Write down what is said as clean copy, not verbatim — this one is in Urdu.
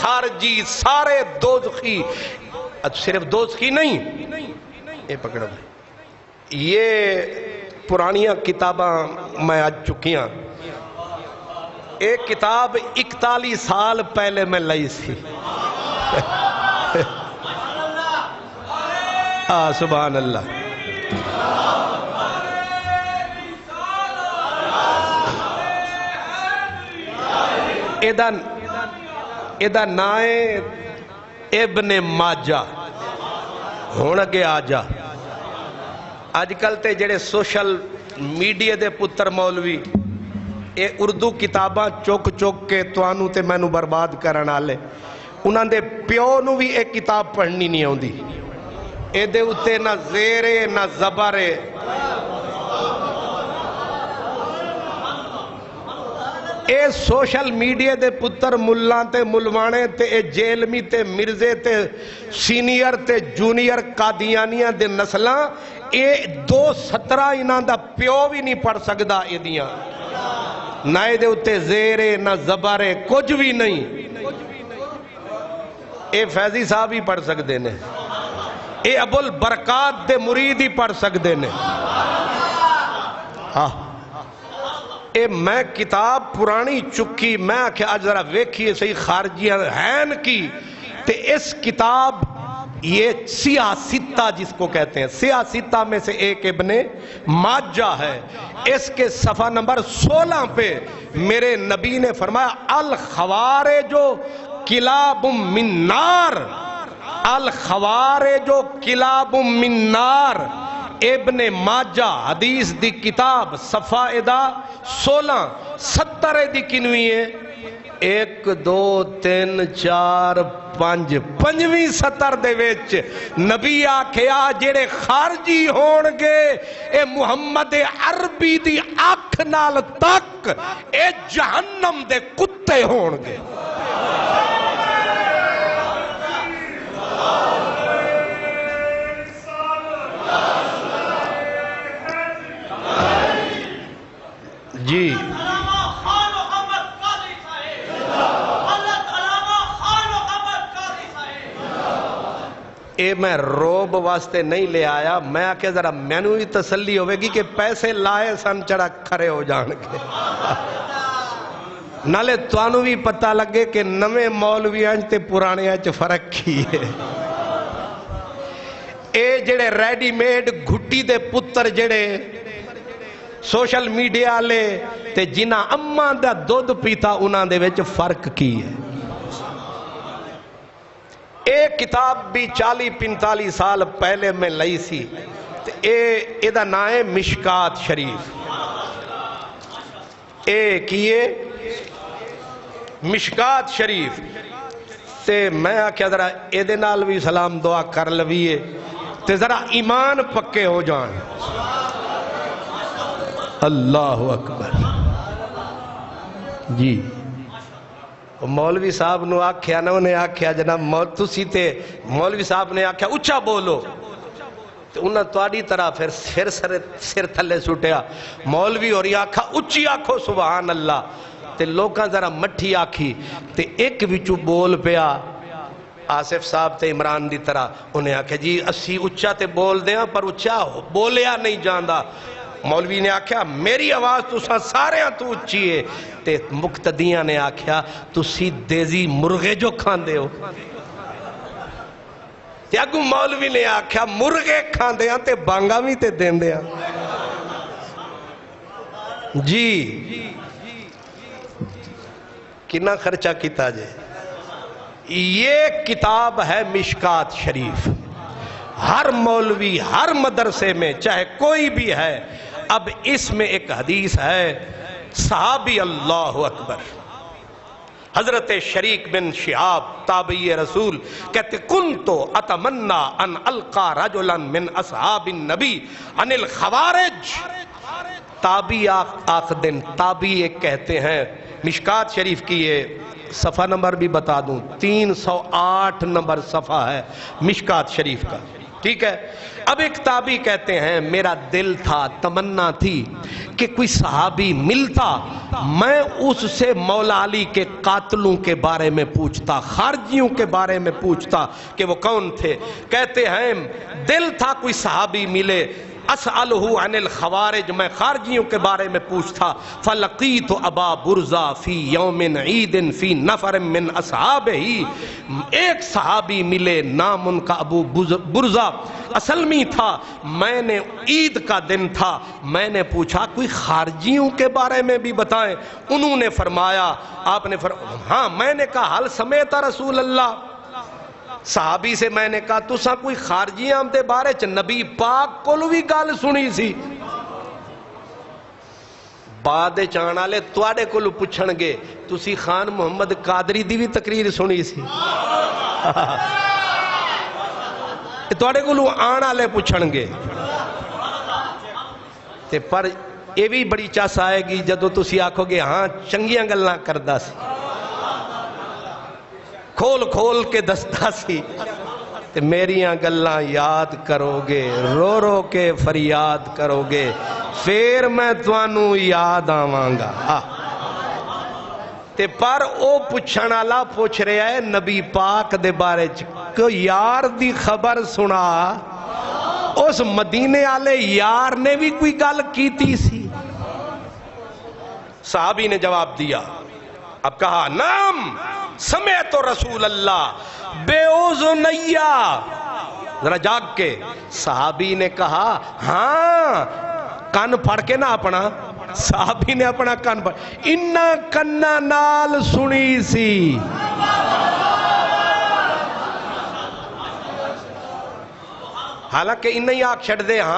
خارجی سارے دوزخی، صرف دوزخی نہیں، یہ پکڑو یہ پرانیاں کتاباں میں آج چکیاں، ایک کتاب 41 سال پہلے میں لئی سی سبحان اللہ۔ ایدہ نائے ابن ماجہ، ہون اگے آجا۔ آج کل تے جڑے سوشل میڈیا دے پتر مولوی اے اردو کتاباں چوک چوک کے توانو تے میں نو برباد کرن آلے، انہاں دے پیو نو بھی ایک کتاب پڑھنی نہیں ہوں دی، اے دے اتے نہ زیرے نہ زبرے۔ اے سوشل میڈیا دے پتر ملان تے ملوانے تے اے جیلمی تے مرزے تے سینئر تے جونیئر قادیانیاں دے نسلاں، اے 217 انہاں دا پیو بھی نہیں پڑھ سکدا اے دیاں، نہ اے دے اتے زیرے نہ زبرے کچھ بھی نہیں۔ اے فیضی صاحب ہی پڑھ سکدے نے، اے ابو البرکات دے مرید ہی پڑھ سکدے نے۔ اے میں کتاب پرانی چکی، میں آکھے آج ذرا ویکھیے صحیح خارجیاں ہین کی، تے اس کتاب یہ سیاستہ جس کو کہتے ہیں، سیاستہ میں سے ایک ابن ماجہ ہے، اس کے صفحہ نمبر 16 پہ میرے نبی نے فرمایا الخوارج کلاب من نار، الخوارج کلاب من نار، ابن ماجہ حدیث دی کتاب صفحہ ادا 16 70 دی کنوی ہے، 1 2 3 4 5 5ویں سطر دے ویچ نبی آکھیا جڑے خارجی ہونگے اے محمد عربی دی آنکھ نال تک اے جہنم دے کتے ہونگے۔ جی اے میں روب واسطے نہیں لے آیا، میں آکے ذرا مینو ہی تسلی ہوئے گی کہ پیسے لائے سن چڑھا کھڑے ہو جان کے، نالے توانو بھی پتہ لگے کہ نوے مولوی آنج تے پرانے آنج فرق کی ہے۔ اے جڑے ریڈی میڈ گھٹی دے پتر جڑے سوشل میڈیا لے تے جنہ اماں دا دودھ پیتا انہاں دے وچ فرق کی ہے۔ ایک کتاب بھی 40-45 سال پہلے میں لئی سی، اے دا نائے مشکات شریف، اے کیے مشکات شریف، تے میں آکھیا ذرا اے دے نال بھی سلام دعا کر لویے تے ذرا ایمان پکے ہو جان۔ اللہ اکبر جی مولوی صاحب نو آکھیا نا انہیں آکھیا جناب تسی تے مولوی صاحب نے آکھیا اچھا بولو، تو انہاں توڑی طرح پھر سر تھلے سوٹیا، مولوی اور یہ آکھا اچھی آکھو سبحان اللہ، تے لوکاں ذرا مٹھی آکھی، تے ایک وچو بول پیا آصف صاحب تے عمران دی طرح، انہیں آکھیا جی اسی اچھا تے بول دیاں پر اچھا بولیا نہیں جاندہ۔ مولوی نے آکھیا میری آواز تساں سارے ہاں تو اچھی ہے، تے مقتدیاں نے آکھیا تسی دیزی مرغے جو کھان دے ہو، تے اگو مولوی نے آکھیا مرغے کھان دے ہاں تے بانگا بھی تے دین دے ہاں۔ جی کنا خرچہ کیتا جائے، یہ کتاب ہے مشکات شریف، ہر مولوی ہر مدرسے میں چاہے کوئی بھی ہے، اب اس میں ایک حدیث ہے صحابی اللہ اکبر حضرت شریک بن شہاب تابعی رسول کہتے کنتو اتمنى ان القا رجلا من اصحاب النبی عن الخوارج، تابعی آخدن تابعی ایک کہتے ہیں، مشکات شریف کی یہ صفحہ نمبر بھی بتا دوں 308 نمبر صفحہ ہے مشکات شریف کا، ٹھیک ہے. اب ایک تابعی کہتے ہیں میرا دل تھا، تمنا تھی کہ کوئی صحابی ملتا، میں اس سے مولا علی کے قاتلوں کے بارے میں پوچھتا، خارجیوں کے بارے میں پوچھتا کہ وہ کون تھے. کہتے ہیں دل تھا کوئی صحابی ملے، اسألہ عن الخوارج، میں خارجیوں کے بارے میں پوچھتا. فلقیت ابا برزہ فی یوم عید فی نفر من اصحابہ، ایک صحابی ملے، نام ان کا ابو برزہ اسلمی تھا. میں نے عید کا دن تھا، میں نے پوچھا کوئی خارجیوں کے بارے میں بھی بتائیں. انہوں نے فرمایا، آپ نے ہاں. میں نے کہا حل سمیت رسول اللہ، صحابی سے میں نے کہا تساں کوئی خارجیاں دے بارے چ نبی پاک کول بھی گل سنی سی؟ بعد چان والے تواڈے کول پوچھن گے تسی خان محمد قادری دی بھی تقریر سنی سی؟ تواڈے کول آن والے پوچھن گے. تے پر یہ بھی بڑی چس آئے گی جدو تسی آکھو گے ہاں چنگیاں گلاں کردا سی، کھول کھول کے دستا سی، تے میریاں گلاں یاد کرو گے، رو رو کے فریاد کرو گے، پھر میں توانوں یاد آواں گا. تے پر او پوچھن والا پوچھ رہا ہے نبی پاک دے بارے کو یار دی خبر سنا، اس مدینے والے یار نے بھی کوئی گل کیتی سی؟ صحابی نے جواب دیا. اب کہا نام سمیت رسول اللہ بے اذنیا، ذرا جاگ کے. صحابی نے کہا ہاں، کان پھڑ کے نا اپنا. صحابی نے اپنا کان پھڑ، انہا کنہ نال سنی سی. حالانکہ انہی آنکھ چھڑ دے ہاں